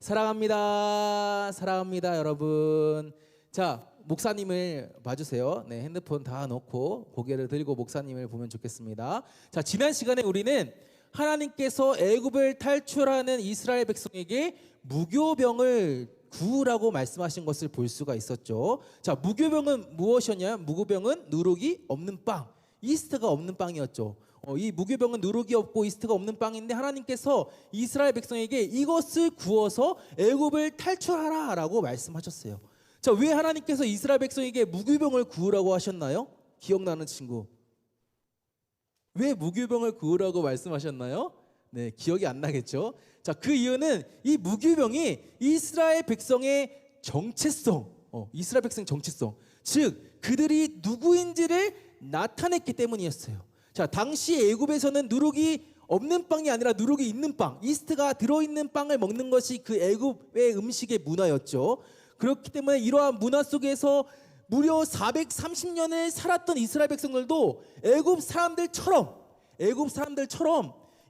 사랑합니다. 사랑합니다, 여러분. 자, 목사님을 봐주세요. 네, 핸드폰 다 놓고 고개를 들고 목사님을 보면 좋겠습니다. 자, 지난 시간에 우리는 하나님께서 애굽을 탈출하는 이스라엘 백성에게 무교병을 구우라고 말씀하신 것을 볼 수가 있었죠. 자, 무교병은 무엇이었냐? 무교병은 누룩이 없는 빵, 이스트가 없는 빵이었죠. 이 무교병은 누룩이 없고 이스트가 없는 빵인데 하나님께서 이스라엘 백성에게 이것을 구워서 애굽을 탈출하라라고 말씀하셨어요. 자, 왜 하나님께서 이스라엘 백성에게 무교병을 구우라고 하셨나요? 기억나는 친구. 왜 무교병을 구우라고 말씀하셨나요? 네, 기억이 안 나겠죠. 자, 그 이유는 이 무교병이 이스라엘 백성의 정체성, 이스라엘 백성의 정체성, 즉 그들이 누구인지를 나타냈기 때문이었어요. 자, 당시 애굽에서는 누룩이 없는 빵이 아니라 누룩이 있는 빵, 이스트가 들어있는 빵을 먹는 것이 그 애굽의 음식의 문화였죠. 그렇기 때문에 이러한 문화 속에서 무려 430년을 살았던 이스라엘 백성들도 애굽 사람들처럼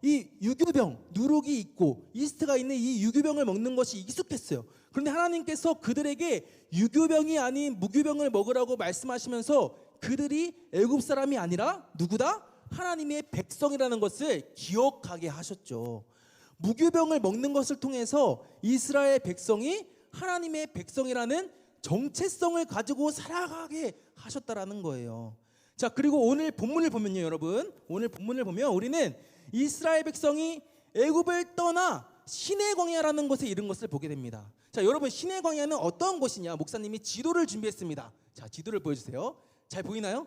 이 유교병, 누룩이 있고 이스트가 있는 이 유교병을 먹는 것이 익숙했어요. 그런데 하나님께서 그들에게 유교병이 아닌 무교병을 먹으라고 말씀하시면서 그들이 애굽 사람이 아니라 누구다? 하나님의 백성이라는 것을 기억하게 하셨죠. 무교병을 먹는 것을 통해서 이스라엘 백성이 하나님의 백성이라는 정체성을 가지고 살아가게 하셨다라는 거예요. 자, 그리고 오늘 본문을 보면요, 여러분, 오늘 본문을 보면 우리는 이스라엘 백성이 애굽을 떠나 시내 광야라는 곳에 이른 것을 보게 됩니다. 자, 여러분, 시내 광야는 어떤 곳이냐? 목사님이 지도를 준비했습니다. 자, 지도를 보여주세요. 잘 보이나요?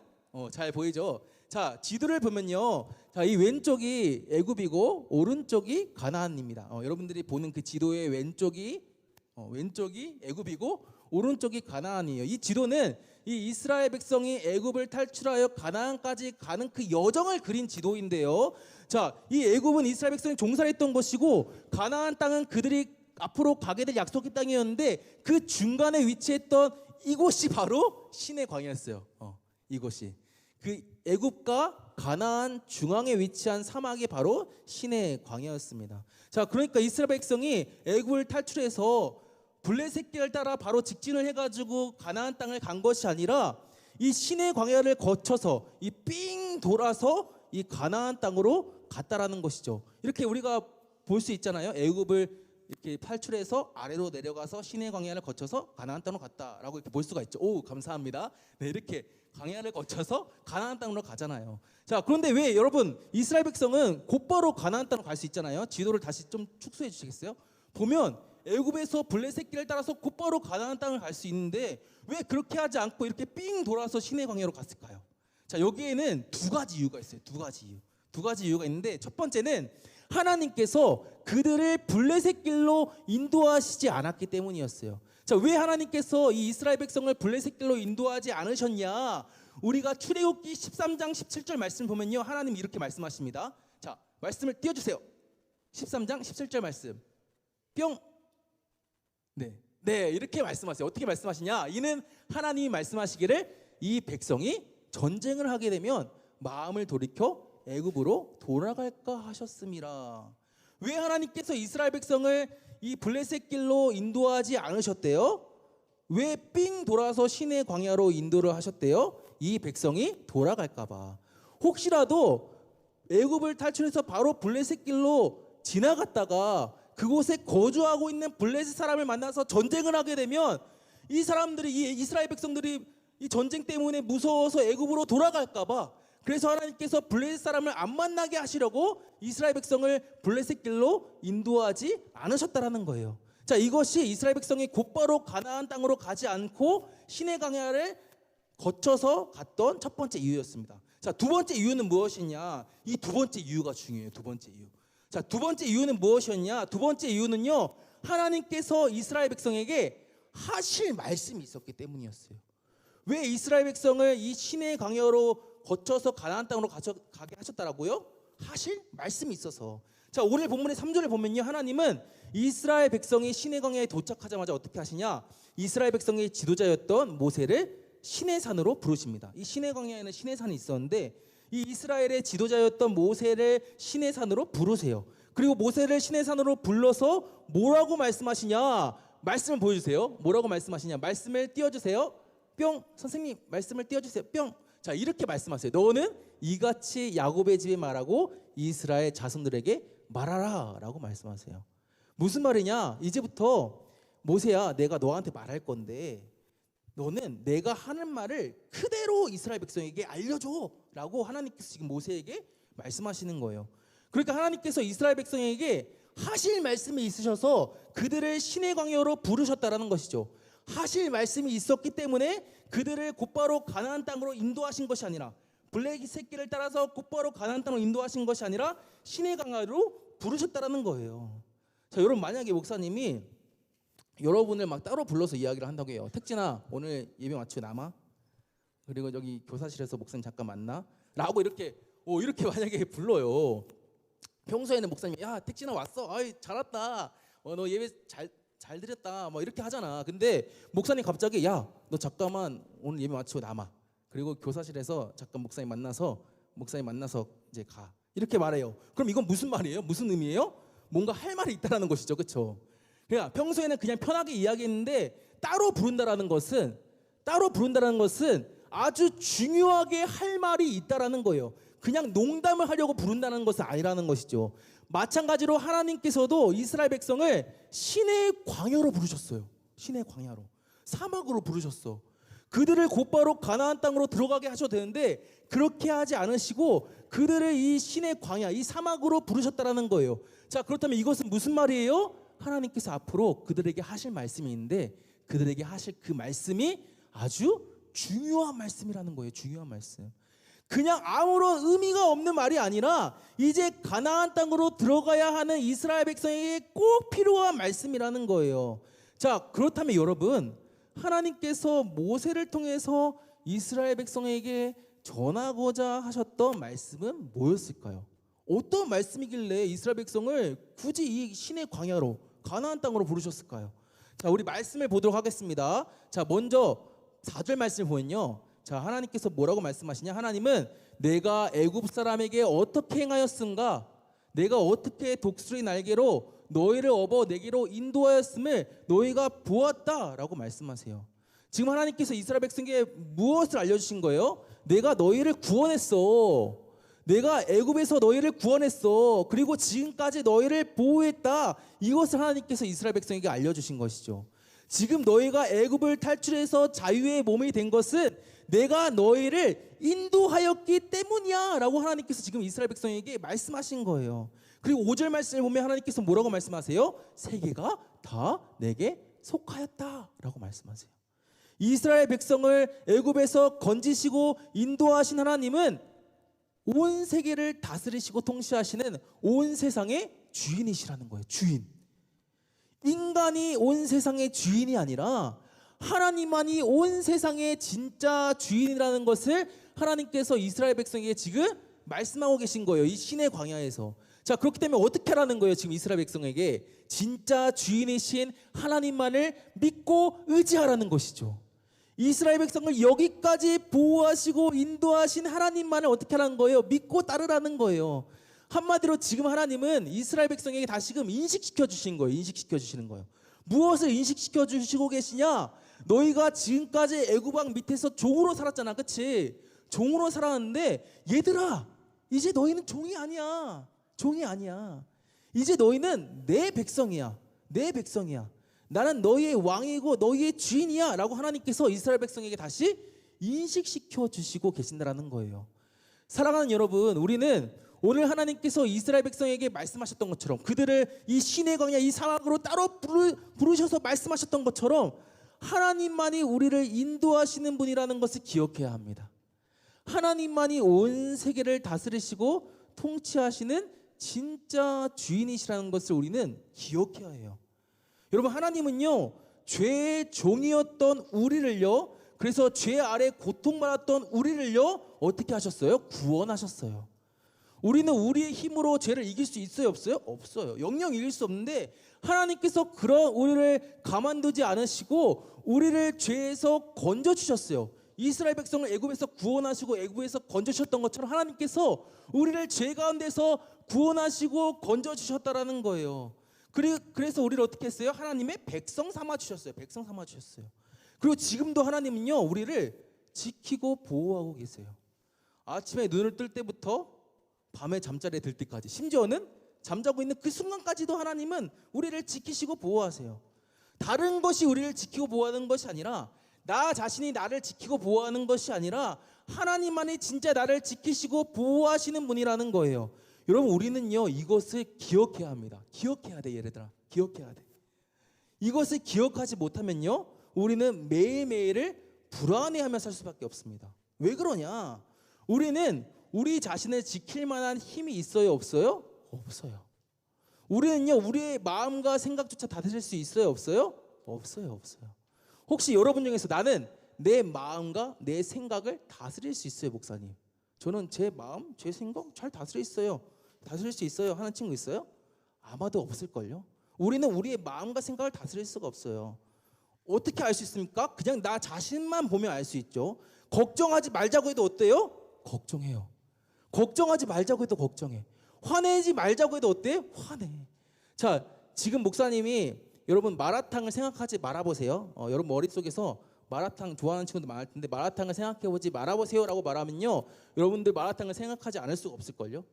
잘 보이죠? 자, 지도를 보면요, 자, 이 왼쪽이 애굽이고 오른쪽이 가나안입니다. 여러분들이 보는 그 지도의 왼쪽이 애굽이고 오른쪽이 가나안이에요. 이 지도는 이 이스라엘 백성이 애굽을 탈출하여 가나안까지 가는 그 여정을 그린 지도인데요. 자, 이 애굽은 이스라엘 백성이 종살했던 것이고 가나안 땅은 그들이 앞으로 가게 될 약속의 땅이었는데 그 중간에 위치했던 이곳이 바로 시내 광야였어요. 이곳이 그 애굽과 가나안 중앙에 위치한 사막이 바로 시내 광야였습니다. 자, 그러니까 이스라엘 백성이 애굽을 탈출해서 블레셋 길을 따라 바로 직진을 해가지고 가나안 땅을 간 것이 아니라 이 시내 광야를 거쳐서 이 삥 돌아서 이 가나안 땅으로 갔다라는 것이죠. 이렇게 우리가 볼 수 있잖아요. 애굽을 이렇게 탈출해서 아래로 내려가서 시내 광야를 거쳐서 가나안 땅으로 갔다라고 이렇게 볼 수가 있죠. 오, 감사합니다. 네, 이렇게 광야를 거쳐서 가나안 땅으로 가잖아요. 자, 그런데 왜 여러분 이스라엘 백성은 곧바로 가나안 땅으로 갈 수 있잖아요. 지도를 다시 좀 축소해 주시겠어요? 보면 애굽에서 블레셋 길을 따라서 곧바로 가나안 땅을 갈 수 있는데 왜 그렇게 하지 않고 이렇게 삥 돌아서 시내 광야로 갔을까요? 자, 여기에는 두 가지 이유가 있어요. 두 가지 이유가 있는데 첫 번째는 하나님께서 그들을 블레셋 길로 인도하시지 않았기 때문이었어요. 자, 왜 하나님께서 이 이스라엘 백성을 블레셋 길로 인도하지 않으셨냐? 우리가 출애굽기 13장 17절 말씀 보면요, 하나님 이렇게 말씀하십니다. 자, 말씀을 띄워주세요. 13장 17절 말씀. 뿅. 네, 이렇게 말씀하세요. 어떻게 말씀하시냐? 이는 하나님이 말씀하시기를 이 백성이 전쟁을 하게 되면 마음을 돌이켜 애굽으로 돌아갈까 하셨음이라. 왜 하나님께서 이스라엘 백성을 이 블레셋 길로 인도하지 않으셨대요? 왜 삥 돌아서 시내 광야로 인도를 하셨대요? 이 백성이 돌아갈까 봐. 혹시라도 애굽을 탈출해서 바로 블레셋 길로 지나갔다가 그곳에 거주하고 있는 블레셋 사람을 만나서 전쟁을 하게 되면 이 사람들이, 이 이스라엘 백성들이 이 전쟁 때문에 무서워서 애굽으로 돌아갈까 봐, 그래서 하나님께서 블레셋 사람을 안 만나게 하시려고 이스라엘 백성을 블레셋 길로 인도하지 않으셨다라는 거예요. 자, 이것이 이스라엘 백성이 곧바로 가나안 땅으로 가지 않고 시내 광야를 거쳐서 갔던 첫 번째 이유였습니다. 자, 두 번째 이유는 무엇이냐? 이 두 번째 이유가 중요해요. 두 번째 이유. 자, 두 번째 이유는 무엇이었냐? 두 번째 이유는요, 하나님께서 이스라엘 백성에게 하실 말씀이 있었기 때문이었어요. 왜 이스라엘 백성을 이 시내 광야로 거쳐서 가나안 땅으로 가게 하셨다라고요? 하실 말씀이 있어서. 자, 오늘 본문의 3절을 보면요, 하나님은 이스라엘 백성이 시내 광야에 도착하자마자 어떻게 하시냐? 이스라엘 백성의 지도자였던 모세를 시내산으로 부르십니다. 이 시내 광야에는 시내산이 있었는데 이 이스라엘의 지도자였던 모세를 시내산으로 부르세요. 그리고 모세를 시내산으로 불러서 뭐라고 말씀하시냐? 말씀을 보여주세요. 뭐라고 말씀하시냐? 말씀을 띄워주세요. 뿅. 선생님 말씀을 띄워주세요. 뿅. 자, 이렇게 말씀하세요. 너는 이같이 야곱의 집에 말하고 이스라엘 자손들에게 말하라 라고 말씀하세요. 무슨 말이냐? 이제부터 모세야, 내가 너한테 말할 건데 너는 내가 하는 말을 그대로 이스라엘 백성에게 알려줘 라고 하나님께서 지금 모세에게 말씀하시는 거예요. 그러니까 하나님께서 이스라엘 백성에게 하실 말씀이 있으셔서 그들을 신의 광야로 부르셨다라는 것이죠. 하실 말씀이 있었기 때문에 그들을 곧바로 가나안 땅으로 인도하신 것이 아니라, 블레기 새끼를 따라서 곧바로 가나안 땅으로 인도하신 것이 아니라 신의 광야로 부르셨다라는 거예요. 자, 여러분, 만약에 목사님이 여러분을 막 따로 불러서 이야기를 한다고 해요. 택진아, 오늘 예배 마치고 남아? 그리고 여기 교사실에서 목사님 잠깐 만나? 라고 이렇게 만약에 불러요. 평소에는 목사님이 야, 택진아 왔어? 아이, 잘 왔다. 너 예배 잘 드렸다. 뭐 이렇게 하잖아. 근데 목사님 갑자기 야, 너 잠깐만 오늘 예배 마치고 남아. 그리고 교사실에서 잠깐 목사님 만나서 이제 가. 이렇게 말해요. 그럼 이건 무슨 말이에요? 무슨 의미예요? 뭔가 할 말이 있다라는 것이죠. 그렇죠? 그러니까 평소에는 그냥 편하게 이야기했는데 따로 부른다라는 것은 아주 중요하게 할 말이 있다라는 거예요. 그냥 농담을 하려고 부른다는 것은 아니라는 것이죠. 마찬가지로 하나님께서도 이스라엘 백성을 신의 광야로 부르셨어요. 신의 광야로, 사막으로 부르셨어. 그들을 곧바로 가나안 땅으로 들어가게 하셔도 되는데 그렇게 하지 않으시고 그들을 이 신의 광야, 이 사막으로 부르셨다라는 거예요. 자, 그렇다면 이것은 무슨 말이에요? 하나님께서 앞으로 그들에게 하실 말씀이 있는데 그들에게 하실 그 말씀이 아주 중요한 말씀이라는 거예요. 중요한 말씀. 그냥 아무런 의미가 없는 말이 아니라 이제 가나안 땅으로 들어가야 하는 이스라엘 백성에게 꼭 필요한 말씀이라는 거예요. 자, 그렇다면 여러분, 하나님께서 모세를 통해서 이스라엘 백성에게 전하고자 하셨던 말씀은 뭐였을까요? 어떤 말씀이길래 이스라엘 백성을 굳이 이 신의 광야로, 가나안 땅으로 부르셨을까요? 자, 우리 말씀을 보도록 하겠습니다. 자, 먼저 4절 말씀을 보면요, 자, 하나님께서 뭐라고 말씀하시냐? 하나님은 내가 애굽 사람에게 어떻게 행하였은가? 내가 어떻게 독수리 날개로 너희를 업어 내게로 인도하였음을 너희가 보았다라고 말씀하세요. 지금 하나님께서 이스라엘 백성에게 무엇을 알려주신 거예요? 내가 너희를 구원했어. 내가 애굽에서 너희를 구원했어. 그리고 지금까지 너희를 보호했다. 이것을 하나님께서 이스라엘 백성에게 알려주신 것이죠. 지금 너희가 애굽을 탈출해서 자유의 몸이 된 것은 내가 너희를 인도하였기 때문이야 라고 하나님께서 지금 이스라엘 백성에게 말씀하신 거예요. 그리고 5절 말씀을 보면 하나님께서 뭐라고 말씀하세요? 세계가 다 내게 속하였다 라고 말씀하세요. 이스라엘 백성을 애굽에서 건지시고 인도하신 하나님은 온 세계를 다스리시고 통치하시는 온 세상의 주인이시라는 거예요. 주인. 인간이 온 세상의 주인이 아니라 하나님만이 온 세상의 진짜 주인이라는 것을 하나님께서 이스라엘 백성에게 지금 말씀하고 계신 거예요. 이 신의 광야에서. 자, 그렇기 때문에 어떻게 하라는 거예요? 지금 이스라엘 백성에게 진짜 주인이신 하나님만을 믿고 의지하라는 것이죠. 이스라엘 백성을 여기까지 보호하시고 인도하신 하나님만을 어떻게 하라는 거예요? 믿고 따르라는 거예요. 한마디로 지금 하나님은 이스라엘 백성에게 다시금 인식시켜 주신 거예요. 인식시켜 주시는 거예요. 무엇을 인식시켜 주시고 계시냐? 너희가 지금까지 애굽 왕 밑에서 종으로 살았잖아. 그치? 종으로 살았는데 얘들아, 이제 너희는 종이 아니야. 종이 아니야. 이제 너희는 내 백성이야. 내 백성이야. 나는 너희의 왕이고 너희의 주인이야 라고 하나님께서 이스라엘 백성에게 다시 인식시켜 주시고 계신다라는 거예요. 사랑하는 여러분, 우리는 오늘 하나님께서 이스라엘 백성에게 말씀하셨던 것처럼 그들을 이 신의 광야, 이 사막으로 따로 부르셔서 말씀하셨던 것처럼 하나님만이 우리를 인도하시는 분이라는 것을 기억해야 합니다. 하나님만이 온 세계를 다스리시고 통치하시는 진짜 주인이시라는 것을 우리는 기억해야 해요. 여러분, 하나님은요, 죄의 종이었던 우리를요, 그래서 죄 아래 고통받았던 우리를요, 어떻게 하셨어요? 구원하셨어요. 우리는 우리의 힘으로 죄를 이길 수 있어요, 없어요? 없어요. 영영 이길 수 없는데 하나님께서 그런 우리를 가만두지 않으시고 우리를 죄에서 건져주셨어요. 이스라엘 백성을 애굽에서 구원하시고 애굽에서 건져주셨던 것처럼 하나님께서 우리를 죄 가운데서 구원하시고 건져주셨다라는 거예요. 그래서 우리를 어떻게 했어요? 하나님의 백성 삼아 주셨어요. 백성 삼아 주셨어요. 그리고 지금도 하나님은요, 우리를 지키고 보호하고 계세요. 아침에 눈을 뜰 때부터 밤에 잠자리에 들 때까지, 심지어는 잠자고 있는 그 순간까지도 하나님은 우리를 지키시고 보호하세요. 다른 것이 우리를 지키고 보호하는 것이 아니라, 나 자신이 나를 지키고 보호하는 것이 아니라 하나님만이 진짜 나를 지키시고 보호하시는 분이라는 거예요. 여러분, 우리는요, 이것을 기억해야 합니다. 기억해야 돼, 얘들아. 기억해야 돼. 이것을 기억하지 못하면요, 우리는 매일매일을 불안해하며 살 수밖에 없습니다. 왜 그러냐? 우리는 우리 자신을 지킬 만한 힘이 있어요, 없어요? 없어요. 우리는요, 우리의 마음과 생각조차 다스릴 수 있어요, 없어요? 없어요, 없어요. 혹시 여러분 중에서 나는 내 마음과 내 생각을 다스릴 수 있어요, 목사님? 저는 제 마음, 제 생각 잘 다스릴 수 있어요 하는 친구 있어요? 아마도 없을걸요. 우리는 우리의 마음과 생각을 다스릴 수가 없어요. 어떻게 알 수 있습니까? 그냥 나 자신만 보면 알 수 있죠. 걱정하지 말자고 해도 어때요? 걱정해요. 걱정하지 말자고 해도 걱정해. 화내지 말자고 해도 어때? 화내. 자, 지금 목사님이 여러분 마라탕을 생각하지 말아보세요. 여러분 머릿속에서 마라탕 좋아하는 친구들 많을 텐데 마라탕을 생각해보지 말아보세요라고 말하면요, 여러분들 마라탕을 생각하지 않을 수가 없을걸요.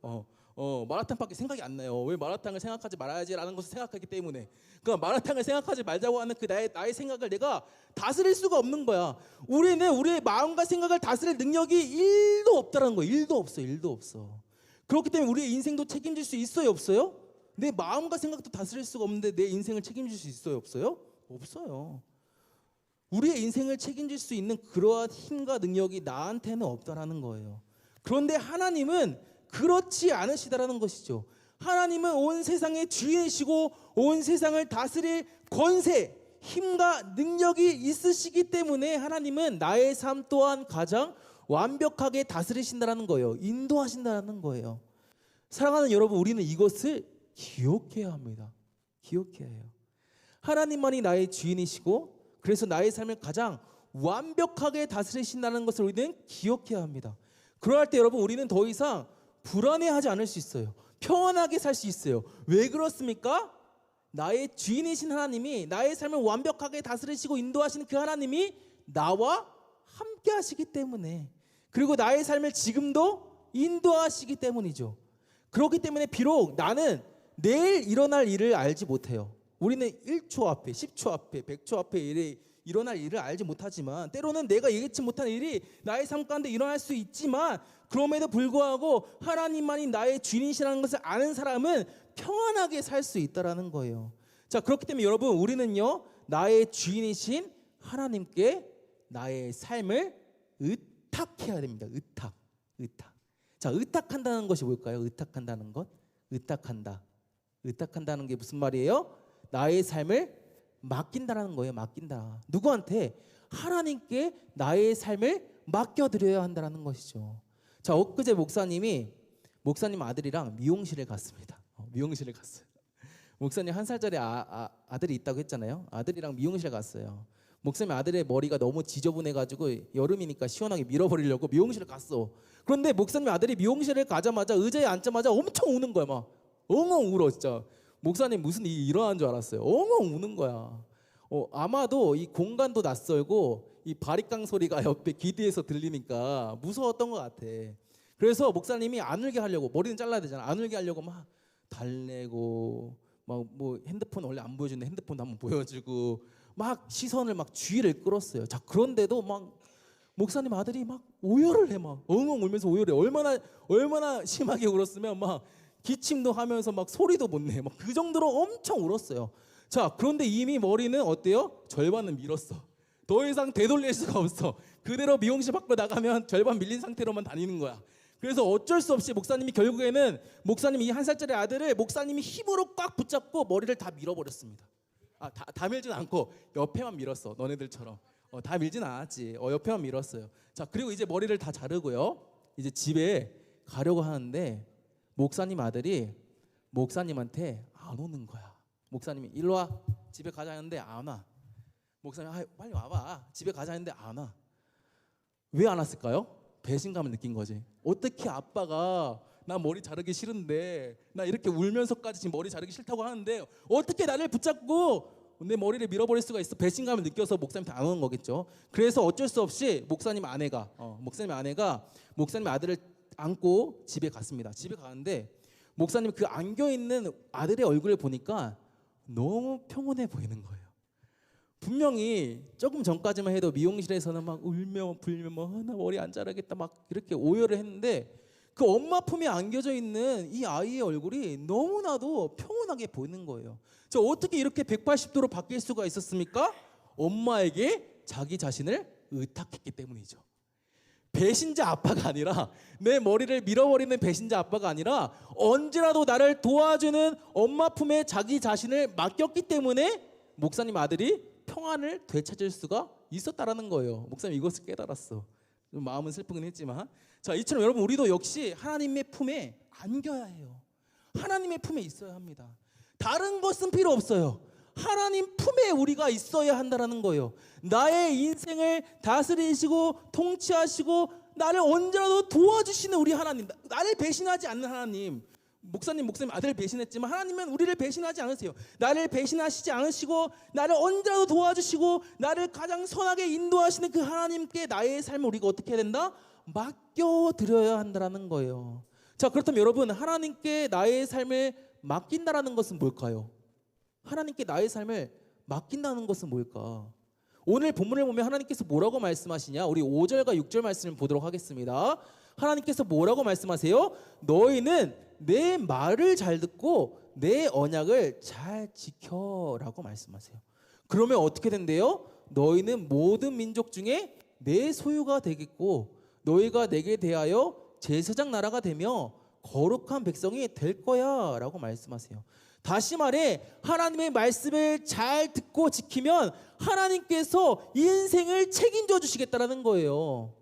마라탕밖에 생각이 안 나요. 왜 마라탕을 생각하지 말아야지라는 것을 생각하기 때문에. 그러니까 마라탕을 생각하지 말자고 하는 그 나의 생각을 내가 다스릴 수가 없는 거야. 우리는 우리의 마음과 생각을 다스릴 능력이 1도 없다는 거예요. 1도 없어, 1도 없어. 그렇기 때문에 우리의 인생도 책임질 수 있어요, 없어요? 내 마음과 생각도 다스릴 수가 없는데 내 인생을 책임질 수 있어요, 없어요? 없어요. 우리의 인생을 책임질 수 있는 그러한 힘과 능력이 나한테는 없다라는 거예요. 그런데 하나님은 그렇지 않으시다라는 것이죠. 하나님은 온 세상의 주인이시고 온 세상을 다스릴 권세, 힘과 능력이 있으시기 때문에 하나님은 나의 삶 또한 가장 완벽하게 다스리신다라는 거예요. 인도하신다라는 거예요. 사랑하는 여러분, 우리는 이것을 기억해야 합니다. 기억해야 해요. 하나님만이 나의 주인이시고 그래서 나의 삶을 가장 완벽하게 다스리신다는 것을 우리는 기억해야 합니다. 그러할 때 여러분, 우리는 더 이상 불안해하지 않을 수 있어요. 평안하게 살 수 있어요. 왜 그렇습니까? 나의 주인이신 하나님이 나의 삶을 완벽하게 다스리시고 인도하시는 그 하나님이 나와 함께 하시기 때문에, 그리고 나의 삶을 지금도 인도하시기 때문이죠. 그렇기 때문에 비록 나는 내일 일어날 일을 알지 못해요. 우리는 1초 앞에, 10초 앞에, 100초 앞에 일어날 일을 알지 못하지만, 때로는 내가 예기치 못한 일이 나의 삶 가운데 일어날 수 있지만, 그럼에도 불구하고 하나님만이 나의 주인이시라는 것을 아는 사람은 평안하게 살 수 있다라는 거예요. 자, 그렇기 때문에 여러분, 우리는요, 나의 주인이신 하나님께 나의 삶을 의탁해야 됩니다. 의탁. 자, 의탁한다는 것이 뭘까요? 의탁한다는 것? 의탁한다는 게 무슨 말이에요? 나의 삶을 맡긴다라는 거예요. 맡긴다. 누구한테? 하나님께 나의 삶을 맡겨드려야 한다는 것이죠. 자, 엊그제 목사님 아들이랑 미용실에 갔습니다. 미용실에 갔어요. 목사님 1살짜리 아들이 있다고 했잖아요. 아들이랑 미용실에 갔어요. 목사님 아들의 머리가 너무 지저분해가지고 여름이니까 시원하게 밀어버리려고 미용실에 갔어. 그런데 목사님 아들이 미용실에 가자마자 의자에 앉자마자 엄청 우는 거야. 막 엉엉 울어 진짜. 목사님 무슨 일이 일어난 줄 알았어요. 엉엉 우는 거야. 아마도 이 공간도 낯설고 이 바리깡 소리가 옆에 귀 뒤에서 들리니까 무서웠던 것 같아. 그래서 목사님이 안 울게 하려고, 머리는 잘라야 되잖아. 안 울게 하려고 막 달래고, 막 뭐 핸드폰 원래 안 보여주는데 핸드폰 한번 보여주고, 막 시선을 막 주의를 끌었어요. 자, 그런데도 막 목사님 아들이 막 오열을 해. 막 엉엉 울면서 오열해. 얼마나 심하게 울었으면 막 기침도 하면서 막 소리도 못 내. 막 그 정도로 엄청 울었어요. 자, 그런데 이미 머리는 어때요? 절반은 밀었어. 더 이상 되돌릴 수가 없어. 그대로 미용실 밖으로 나가면 절반 밀린 상태로만 다니는 거야. 그래서 어쩔 수 없이 목사님이 결국에는 목사님이 이 1살짜리 아들을 목사님이 힘으로 꽉 붙잡고 머리를 다 밀어버렸습니다. 다 밀진 않고 옆에만 밀었어. 너네들처럼. 다 밀진 않았지. 옆에만 밀었어요. 자, 그리고 이제 머리를 다 자르고요. 이제 집에 가려고 하는데 목사님 아들이 목사님한테 안 오는 거야. 목사님이 일로 와. 집에 가자 했는데 안 와. 목사님 빨리 와봐. 집에 가자 했는데 안 와. 왜 안 왔을까요? 배신감을 느낀 거지. 어떻게 아빠가 나 머리 자르기 싫은데, 나 이렇게 울면서까지 지금 머리 자르기 싫다고 하는데 어떻게 나를 붙잡고 내 머리를 밀어버릴 수가 있어? 배신감을 느껴서 목사님한테 안 오는 거겠죠. 그래서 어쩔 수 없이 목사님 아내가 목사님 아들을 안고 집에 갔습니다. 집에 가는데 목사님 그 안겨 있는 아들의 얼굴을 보니까 너무 평온해 보이는 거예요. 분명히 조금 전까지만 해도 미용실에서는 막 울며 불며 나 머리 안 자르겠다 막 이렇게 오열을 했는데, 그 엄마 품에 안겨져 있는 이 아이의 얼굴이 너무나도 평온하게 보이는 거예요. 저 어떻게 이렇게 180도로 바뀔 수가 있었습니까? 엄마에게 자기 자신을 의탁했기 때문이죠. 배신자 아빠가 아니라, 내 머리를 밀어버리는 배신자 아빠가 아니라 언제라도 나를 도와주는 엄마 품에 자기 자신을 맡겼기 때문에 목사님 아들이 평안을 되찾을 수가 있었다라는 거예요. 목사님 이것을 깨달았어. 좀 마음은 슬프긴 했지만, 자, 이처럼 여러분 우리도 역시 하나님의 품에 안겨야 해요. 하나님의 품에 있어야 합니다. 다른 것은 필요 없어요. 하나님 품에 우리가 있어야 한다라는 거예요. 나의 인생을 다스리시고 통치하시고 나를 언제라도 도와주시는 우리 하나님, 나를 배신하지 않는 하나님. 목사님 아들을 배신했지만 하나님은 우리를 배신하지 않으세요. 나를 배신하시지 않으시고 나를 언제라도 도와주시고 나를 가장 선하게 인도하시는 그 하나님께 나의 삶을 우리가 어떻게 해야 된다? 맡겨드려야 한다는 거예요. 자, 그렇다면 여러분, 하나님께 나의 삶을 맡긴다라는 것은 뭘까요? 하나님께 나의 삶을 맡긴다는 것은 뭘까? 오늘 본문을 보면 하나님께서 뭐라고 말씀하시냐? 우리 5절과 6절 말씀을 보도록 하겠습니다. 하나님께서 뭐라고 말씀하세요? 너희는 내 말을 잘 듣고 내 언약을 잘 지켜라고 말씀하세요. 그러면 어떻게 된대요? 너희는 모든 민족 중에 내 소유가 되겠고 너희가 내게 대하여 제사장 나라가 되며 거룩한 백성이 될 거야 라고 말씀하세요. 다시 말해, 하나님의 말씀을 잘 듣고 지키면 하나님께서 인생을 책임져 주시겠다라는 거예요.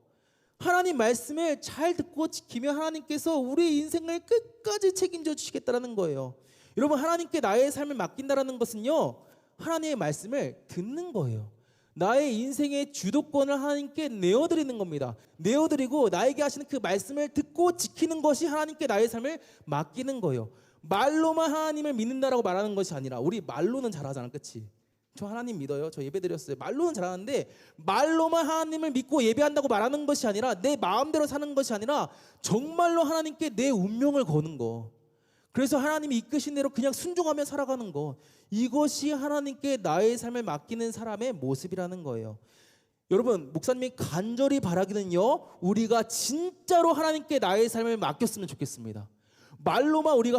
하나님 말씀을 잘 듣고 지키면 하나님께서 우리 인생을 끝까지 책임져 주시겠다라는 거예요. 여러분, 하나님께 나의 삶을 맡긴다라는 것은요, 하나님의 말씀을 듣는 거예요. 나의 인생의 주도권을 하나님께 내어드리는 겁니다. 내어드리고 나에게 하시는 그 말씀을 듣고 지키는 것이 하나님께 나의 삶을 맡기는 거예요. 말로만 하나님을 믿는다라고 말하는 것이 아니라, 우리 말로는 잘하잖아, 그치? 저 하나님 믿어요, 저 예배 드렸어요, 말로는 잘하는데 말로만 하나님을 믿고 예배한다고 말하는 것이 아니라, 내 마음대로 사는 것이 아니라 정말로 하나님께 내 운명을 거는 거, 그래서 하나님이 이끄신 대로 그냥 순종하며 살아가는 거, 이것이 하나님께 나의 삶을 맡기는 사람의 모습이라는 거예요. 여러분, 목사님이 간절히 바라기는요, 우리가 진짜로 하나님께 나의 삶을 맡겼으면 좋겠습니다. 말로만 우리가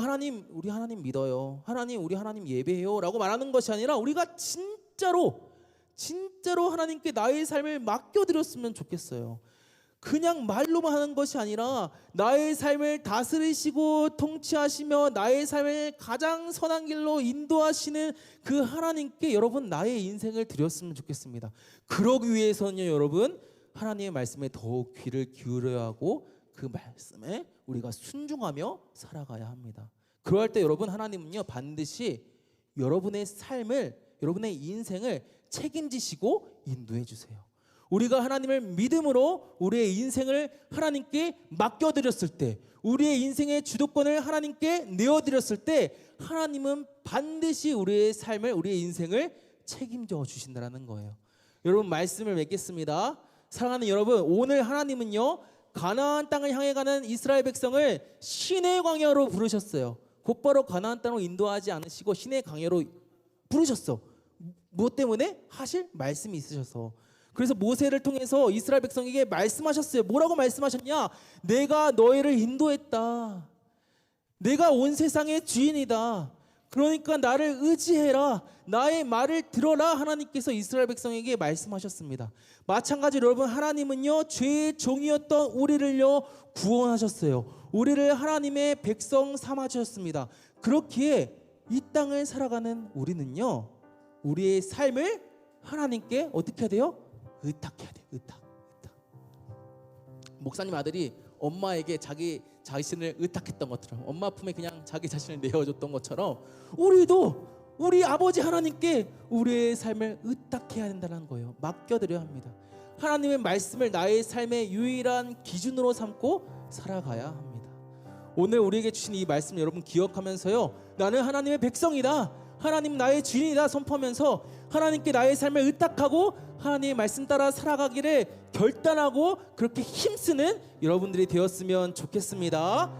우리 하나님 믿어요, 우리 하나님 예배해요 라고 말하는 것이 아니라, 우리가 진짜로 하나님께 나의 삶을 맡겨드렸으면 좋겠어요. 그냥 말로만 하는 것이 아니라 나의 삶을 다스리시고 통치하시며 나의 삶을 가장 선한 길로 인도하시는 그 하나님께 여러분, 나의 인생을 드렸으면 좋겠습니다. 그러기 위해서는요, 여러분, 하나님의 말씀에 더욱 귀를 기울여야 하고 그 말씀에 우리가 순종하며 살아가야 합니다. 그럴 때 여러분, 하나님은요, 반드시 여러분의 삶을, 여러분의 인생을 책임지시고 인도해 주세요. 우리가 하나님을 믿음으로 우리의 인생을 하나님께 맡겨드렸을 때, 우리의 인생의 주도권을 하나님께 내어드렸을 때, 하나님은 반드시 우리의 삶을, 우리의 인생을 책임져 주신다는 거예요. 여러분, 말씀을 맺겠습니다. 사랑하는 여러분, 오늘 하나님은요, 가나안 땅을 향해 가는 이스라엘 백성을 신의 광야로 부르셨어요. 곧바로 가나안 땅으로 인도하지 않으시고 신의 광야로 부르셨어. 무엇 때문에? 하실 말씀이 있으셔서. 그래서 모세를 통해서 이스라엘 백성에게 말씀하셨어요. 뭐라고 말씀하셨냐? 내가 너희를 인도했다. 내가 온 세상의 주인이다. 그러니까 나를 의지해라. 나의 말을 들어라. 하나님께서 이스라엘 백성에게 말씀하셨습니다. 마찬가지로 여러분, 하나님은요, 죄의 종이었던 우리를요, 구원하셨어요. 우리를 하나님의 백성 삼아주셨습니다. 그렇기에 이 땅을 살아가는 우리는요, 우리의 삶을 하나님께 어떻게 해야 돼요? 의탁해야 돼요. 의탁. 목사님 아들이 엄마에게 자기 자신을 의탁했던 것처럼, 엄마 품에 그냥 자기 자신을 내어줬던 것처럼, 우리도 우리 아버지 하나님께 우리의 삶을 의탁해야 된다는 거예요. 맡겨드려야 합니다. 하나님의 말씀을 나의 삶의 유일한 기준으로 삼고 살아가야 합니다. 오늘 우리에게 주신 이 말씀 여러분 기억하면서요, 나는 하나님의 백성이다, 하나님 나의 주인이다 선포하면서 하나님께 나의 삶을 의탁하고 하나님의 말씀 따라 살아가기를 결단하고 그렇게 힘쓰는 여러분들이 되었으면 좋겠습니다.